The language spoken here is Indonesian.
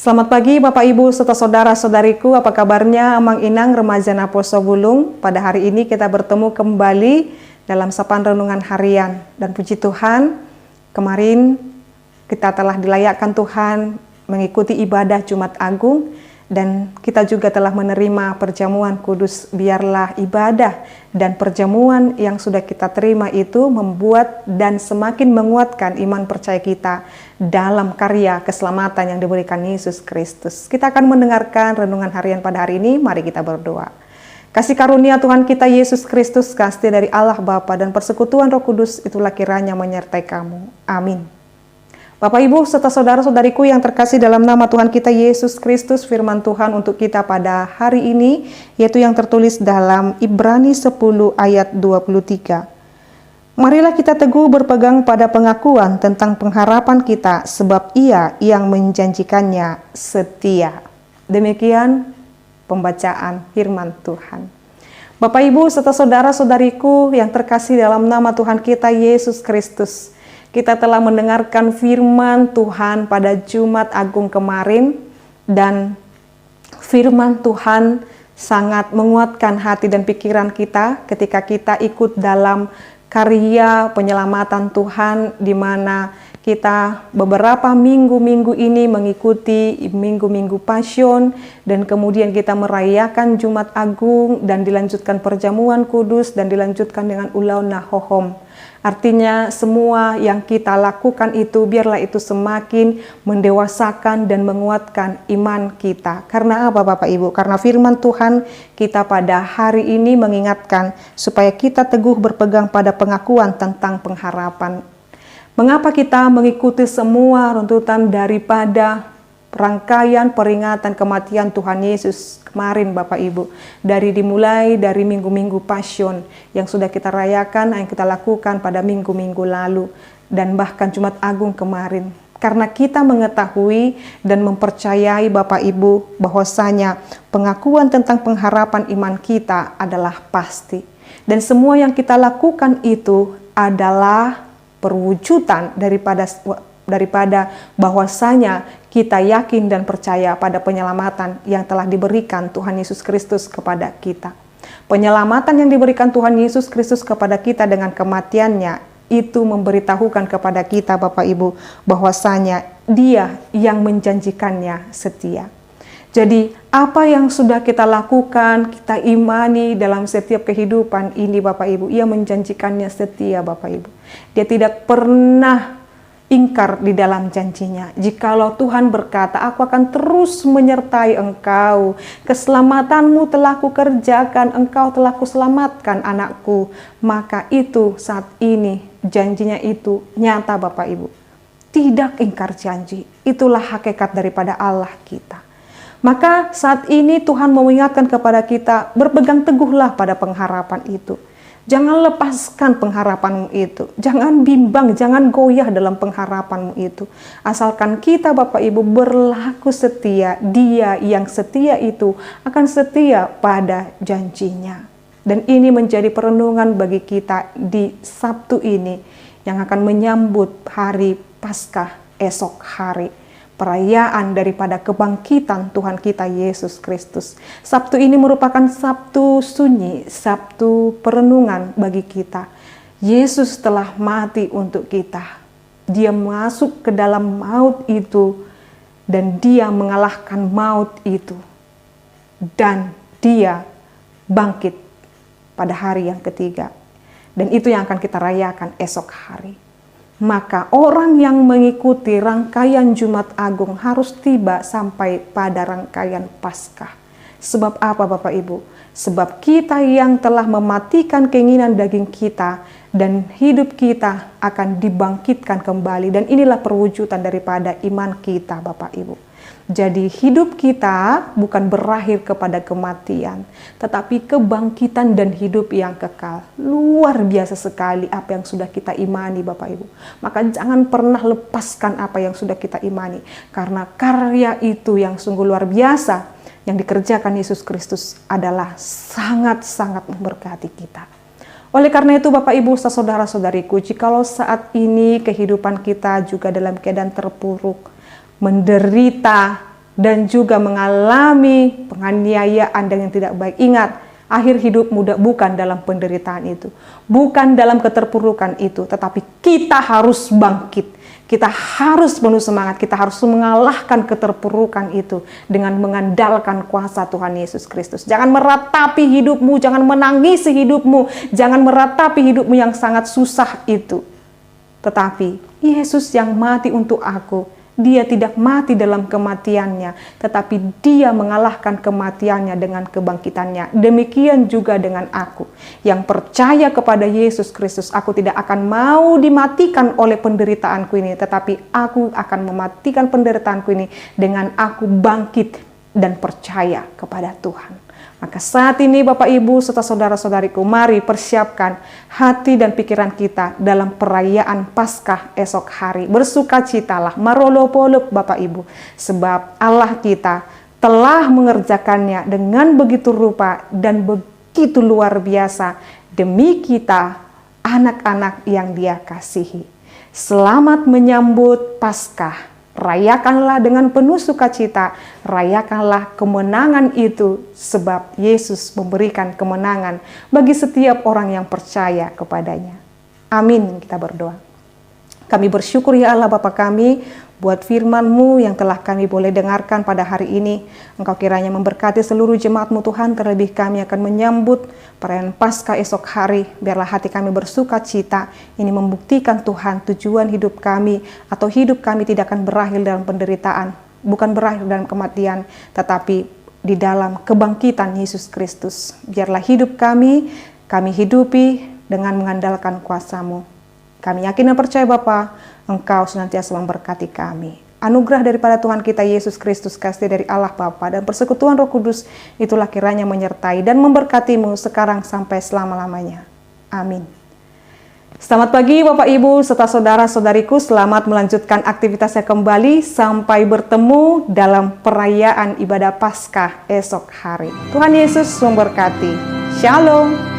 Selamat pagi Bapak Ibu serta saudara-saudariku, apa kabarnya Amang Inang Remaja Naposo Bulung? Pada hari ini kita bertemu kembali dalam sapaan renungan harian. Dan puji Tuhan, kemarin kita telah dilayakkan Tuhan mengikuti ibadah Jumat Agung, dan kita juga telah menerima perjamuan kudus. Biarlah ibadah dan perjamuan yang sudah kita terima itu membuat dan semakin menguatkan iman percaya kita dalam karya keselamatan yang diberikan Yesus Kristus. Kita akan mendengarkan renungan harian pada hari ini. Mari kita berdoa. Kasih karunia Tuhan kita Yesus Kristus, kasih dari Allah Bapa dan persekutuan Roh Kudus itulah kiranya menyertai kamu. Amin. Bapak Ibu serta saudara-saudariku yang terkasih dalam nama Tuhan kita Yesus Kristus, firman Tuhan untuk kita pada hari ini yaitu yang tertulis dalam Ibrani 10 ayat 23. Marilah kita teguh berpegang pada pengakuan tentang pengharapan kita, sebab Ia yang menjanjikannya setia. Demikian pembacaan firman Tuhan. Bapak Ibu serta saudara-saudariku yang terkasih dalam nama Tuhan kita Yesus Kristus, kita telah mendengarkan firman Tuhan pada Jumat Agung kemarin, dan firman Tuhan sangat menguatkan hati dan pikiran kita ketika kita ikut dalam karya penyelamatan Tuhan, di mana kita beberapa minggu-minggu ini mengikuti minggu-minggu Passion, dan kemudian kita merayakan Jumat Agung dan dilanjutkan perjamuan kudus dan dilanjutkan dengan Ulau Nahohom. Artinya semua yang kita lakukan itu biarlah itu semakin mendewasakan dan menguatkan iman kita. Karena apa Bapak Ibu? Karena firman Tuhan kita pada hari ini mengingatkan supaya kita teguh berpegang pada pengakuan tentang pengharapan. Mengapa kita mengikuti semua runtutan daripada rangkaian peringatan kematian Tuhan Yesus kemarin Bapak Ibu, dimulai dari minggu-minggu Passion yang sudah kita rayakan, yang kita lakukan pada minggu-minggu lalu, dan bahkan Jumat Agung kemarin. Karena kita mengetahui dan mempercayai Bapak Ibu bahwasanya pengakuan tentang pengharapan iman kita adalah pasti, dan semua yang kita lakukan itu adalah perwujudan daripada bahwasanya kita yakin dan percaya pada penyelamatan yang telah diberikan Tuhan Yesus Kristus kepada kita. Penyelamatan yang diberikan Tuhan Yesus Kristus kepada kita dengan kematiannya itu memberitahukan kepada kita Bapak Ibu bahwasanya Dia yang menjanjikannya setia. Jadi apa yang sudah kita lakukan, kita imani dalam setiap kehidupan ini Bapak Ibu, Ia menjanjikannya setia Bapak Ibu. Dia tidak pernah ingkar di dalam janjinya. Jikalau Tuhan berkata, aku akan terus menyertai engkau, keselamatanmu telah kukerjakan, engkau telah kuselamatkan anakku, maka itu saat ini janjinya itu nyata Bapak Ibu. Tidak ingkar janji. Itulah hakikat daripada Allah kita. Maka saat ini Tuhan mengingatkan kepada kita, berpegang teguhlah pada pengharapan itu. Jangan lepaskan pengharapanmu itu. Jangan bimbang, jangan goyah dalam pengharapanmu itu. Asalkan kita Bapak Ibu berlaku setia, Dia yang setia itu akan setia pada janjinya. Dan ini menjadi perenungan bagi kita di Sabtu ini yang akan menyambut hari Paskah esok hari. Perayaan daripada kebangkitan Tuhan kita Yesus Kristus. Sabtu ini merupakan Sabtu sunyi, Sabtu perenungan bagi kita. Yesus telah mati untuk kita. Dia masuk ke dalam maut itu dan Dia mengalahkan maut itu. Dan Dia bangkit pada hari yang ketiga. Dan itu yang akan kita rayakan esok hari. Maka orang yang mengikuti rangkaian Jumat Agung harus tiba sampai pada rangkaian Paskah. Sebab apa Bapak Ibu? Sebab kita yang telah mematikan keinginan daging kita dan hidup kita akan dibangkitkan kembali. Dan inilah perwujudan daripada iman kita Bapak Ibu. Jadi hidup kita bukan berakhir kepada kematian, tetapi kebangkitan dan hidup yang kekal. Luar biasa sekali apa yang sudah kita imani Bapak Ibu. Maka jangan pernah lepaskan apa yang sudah kita imani. Karena karya itu yang sungguh luar biasa yang dikerjakan Yesus Kristus adalah sangat-sangat memberkati kita. Oleh karena itu Bapak Ibu saudara-saudariku, jikalau saat ini kehidupan kita juga dalam keadaan terpuruk, menderita, dan juga mengalami penganiayaan dan yang tidak baik. Ingat, akhir hidupmu bukan dalam penderitaan itu, bukan dalam keterpurukan itu, tetapi kita harus bangkit. Kita harus penuh semangat, kita harus mengalahkan keterpurukan itu dengan mengandalkan kuasa Tuhan Yesus Kristus. Jangan meratapi hidupmu, jangan menangisi hidupmu, jangan meratapi hidupmu yang sangat susah itu. Tetapi Yesus yang mati untuk aku, Dia tidak mati dalam kematiannya, tetapi Dia mengalahkan kematiannya dengan kebangkitannya. Demikian juga dengan aku yang percaya kepada Yesus Kristus. Aku tidak akan mau dimatikan oleh penderitaanku ini, tetapi aku akan mematikan penderitaanku ini dengan aku bangkit dan percaya kepada Tuhan. Maka saat ini Bapak Ibu serta saudara-saudariku, mari persiapkan hati dan pikiran kita dalam perayaan Paskah esok hari. Bersukacitalah, marolopolop Bapak Ibu, sebab Allah kita telah mengerjakannya dengan begitu rupa dan begitu luar biasa demi kita, anak-anak yang Dia kasihi. Selamat menyambut Paskah. Rayakanlah dengan penuh sukacita, rayakanlah kemenangan itu, sebab Yesus memberikan kemenangan bagi setiap orang yang percaya kepadanya. Amin, kita berdoa. Kami bersyukur ya Allah Bapa kami, buat firman-Mu yang telah kami boleh dengarkan pada hari ini. Engkau kiranya memberkati seluruh jemaat-Mu Tuhan, terlebih kami akan menyambut perayaan Paskah esok hari. Biarlah hati kami bersuka cita. Ini membuktikan Tuhan tujuan hidup kami atau hidup kami tidak akan berakhir dalam penderitaan, bukan berakhir dalam kematian, tetapi di dalam kebangkitan Yesus Kristus. Biarlah hidup kami hidupi dengan mengandalkan kuasa-Mu. Kami yakin dan percaya Bapa, Engkau senantiasa memberkati kami. Anugerah daripada Tuhan kita Yesus Kristus, kasih dari Allah Bapa dan persekutuan Roh Kudus, itulah kiranya menyertai dan memberkatimu sekarang sampai selama-lamanya. Amin. Selamat pagi Bapak Ibu serta saudara-saudariku, selamat melanjutkan aktivitasnya kembali sampai bertemu dalam perayaan ibadah Paskah esok hari. Tuhan Yesus memberkati. Shalom.